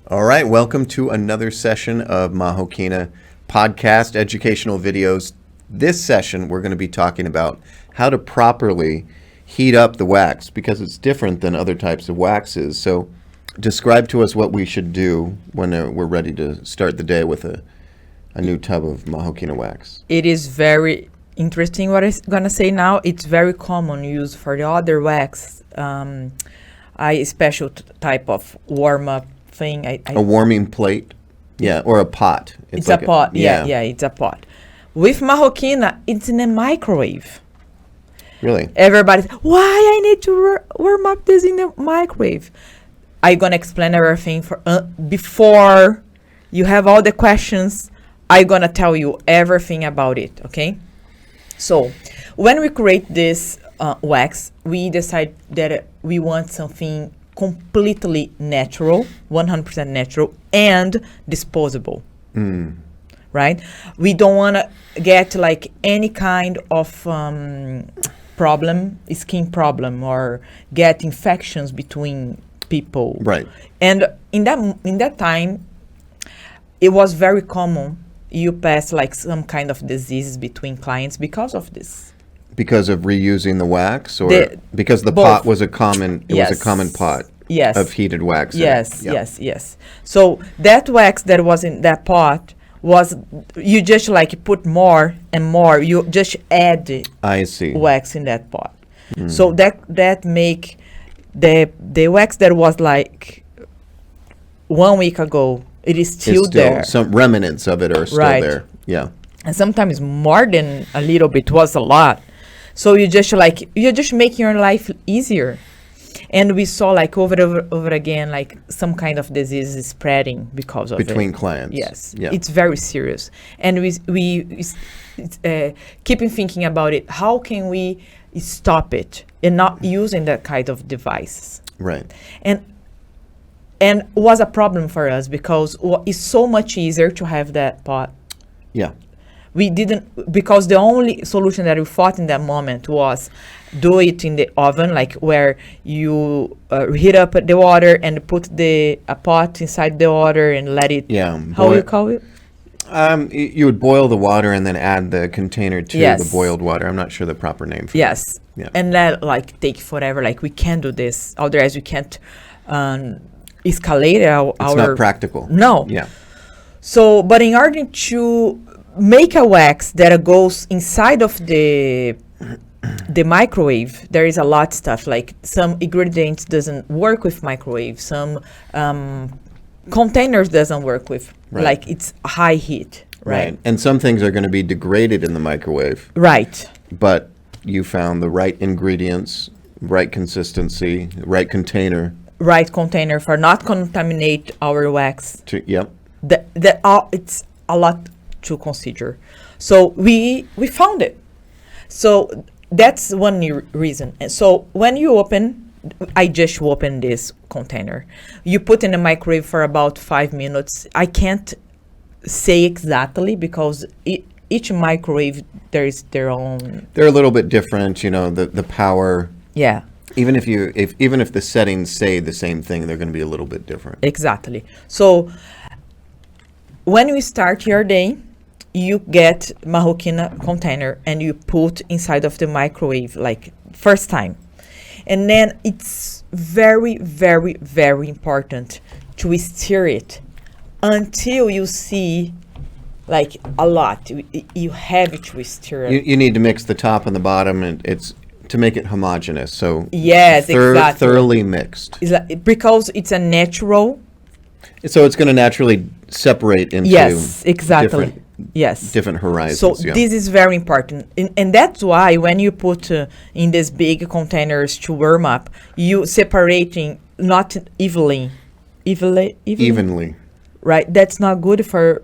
All right, welcome to another session of Mahokena podcast educational videos. This session, we're going to be talking about how to properly heat up the wax because it's different than other types of waxes. So describe to us what we should do when we're ready to start the day with a new tub of Mahokena wax. It is very interesting what I'm going to say now. It's very common use for the other wax, a special type of warm-up thing. A warming plate? Yeah, or a pot. It's like a pot. Yeah, it's a pot. With Mahokena, it's in a microwave. Really? Everybody's, why I need to warm up this in the microwave? I'm going to explain everything before you have all the questions. I'm going to tell you everything about it, okay? So, when we create this wax, we decide that we want something completely natural, 100% natural, and disposable, right? We don't want to get like any kind of skin problem, or get infections between people. Right. And in that time, it was very common you pass like some kind of diseases between clients because of this. Because of reusing the wax, or because the both. pot was a common pot of heated wax. Yes. So that wax that was in that pot was, you just like put more and more, you just add wax in that pot. So that make the wax that was like 1 week ago, it is still there. Some remnants of it are still there. Yeah. And sometimes more than a little bit, was a lot. So you're just making your life easier. And we saw like over again, like some kind of disease is spreading because of between clients. Yes. Yeah. It's very serious. And we keeping thinking about it. How can we stop it and not using that kind of device? Right. And was a problem for us because it's so much easier to have that pot. Yeah. We didn't, because the only solution that we thought in that moment was do it in the oven, like where you heat up the water and put a pot inside the water and let it. Yeah. How you call it? You would boil the water and then add the container to the boiled water. I'm not sure the proper name for it. Yeah. And that like take forever. Like we can't do this. Otherwise we can't escalate our. It's not practical. No. Yeah. So, but in order to make a wax that goes inside of the microwave, there is a lot of stuff, like some ingredients doesn't work with microwave, some containers doesn't work with, like it's high heat, right? And some things are going to be degraded in the microwave. Right. But you found the right ingredients, right consistency, right container. Right container for not contaminate our wax. Yep. It's a lot to consider. So we found it. So that's one reason. And so when you I just opened this container. You put in the microwave for about 5 minutes. I can't say exactly because each microwave, there is their own. They're a little bit different, the power. Yeah. Even if the settings say the same thing, they're going to be a little bit different. Exactly. So when you start your day, you get Mahokena container and you put inside of the microwave, like first time. And then it's very, very, very important to stir it until you see like a lot. You have to stir it. You need to mix the top and the bottom, and it's to make it homogeneous. So yes, exactly. Thoroughly mixed. Because it's a natural. So it's going to naturally separate into different horizons. So this is very important. And that's why when you put in these big containers to warm up, you separating not evenly. Right? That's not good for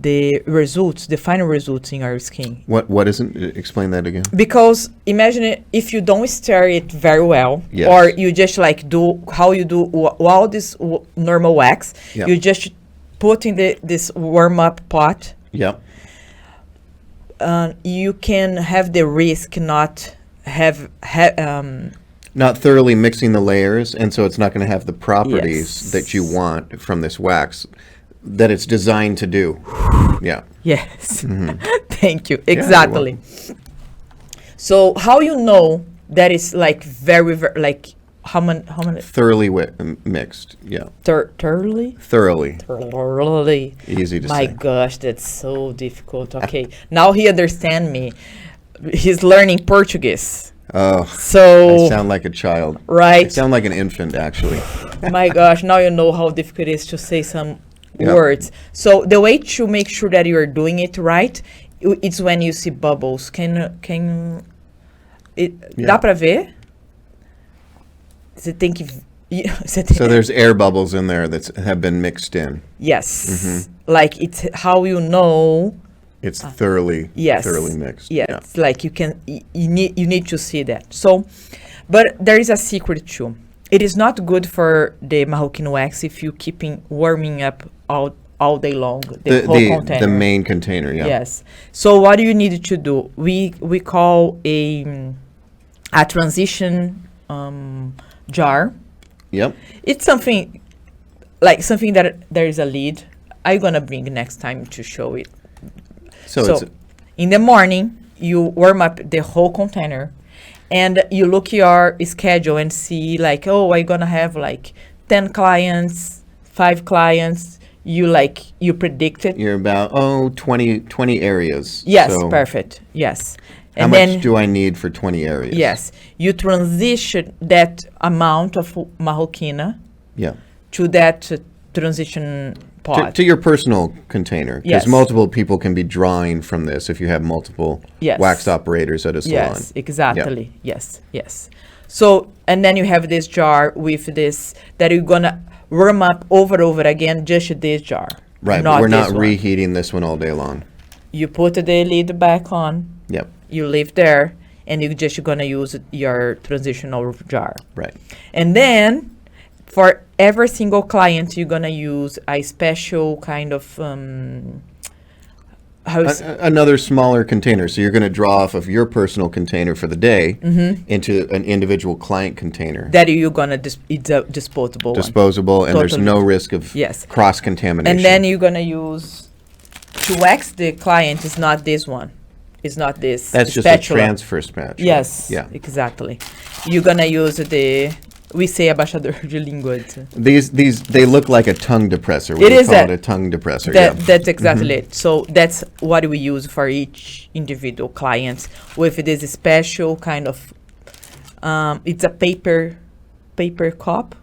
the results, the final results in our skin. What isn't? Explain that again. Because imagine if you don't stir it very well, or you just like do how you do all this normal wax, you just put in this warm up pot. Yep. You can have the risk not not thoroughly mixing the layers, and so it's not going to have the properties Yes. that you want from this wax that it's designed to do. Yeah. Yes. Mm-hmm. Thank you. you're Exactly. So how you know that is like very, very like how many Thoroughly mixed. Yeah. thoroughly? Thoroughly. Thoroughly. Easy to My say. gosh, that's so difficult. Okay, now he understand me. He's learning Portuguese. Oh, So I sound like a child. I right. sound like an infant, actually. My gosh, now you know how difficult it is to say some Yeah. words. So the way to make sure that you are doing it right, it's when you see bubbles. Yeah. Dá pra ver? Você tem que você tem, So there's air bubbles in there that have been mixed in. yes. Like it's how you know. It's thoroughly Yes. thoroughly mixed. Yes. Yeah. Like you need to see that. So, but there is a secret too. It is not good for the Mahokena wax if you keeping warming up all day long the whole container. The main container, yeah. Yes. So what do you need to do? We call a transition jar. Yep. It's something that there is a lid. I'm gonna bring next time to show it. So So it's in the morning, you warm up the whole container and you look your schedule and see like, oh, I'm gonna have like 10 clients, 5 clients. You predict it. you're about 20 areas. Yes, So perfect. Yes. How And much then, do I need for 20 areas? yes, you transition that amount of Mahokena Yeah. to that transition pot. To your personal container, because Yes. multiple people can be drawing from this if you have multiple Yes. wax operators at a salon. Yes, exactly. Yes, yes. So, and then you have this jar with this that you're gonna warm up over again, just this jar. Right, but we're not this one. reheating this one all day long. You put the lid back on, Yep, you leave there, and you're just gonna use your transitional jar. right. And then, for every single client, you're gonna use a special kind of Another smaller container. So you're going to draw off of your personal container for the day into an individual client container. that you're gonna it's a disposable one. Disposable, and there's Totally. no risk of Yes. cross-contamination. And then you're gonna use to wax the client is not this one. It's not this That's just spatula. a transfer spatula. Yes. Yeah. Exactly. You're gonna use we say abaixador de língua. They look like a tongue depressor. It is call that. it a tongue depressor. Yeah. That's exactly it. So that's what we use for each individual client with this special kind of it's a paper cup.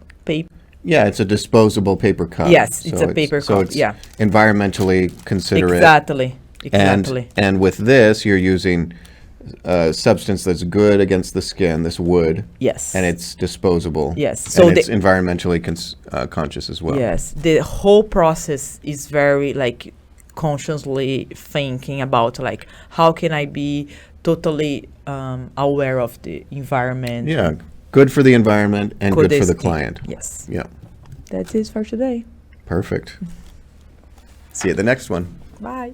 Yeah, it's a disposable paper cup. Yes, it's a paper so cup, it's yeah. environmentally considerate. Exactly. Exactly. And with this, you're using a substance that's good against the skin, this wood, Yes. and it's disposable. Yes. So So and it's the- environmentally conscious as well. Yes, the whole process is very like consciously thinking about like how can I be totally aware of the environment. Yeah, good for the environment and good for this the be- client. Yes, Yeah, that's it for today. perfect. See you at the next one. Bye.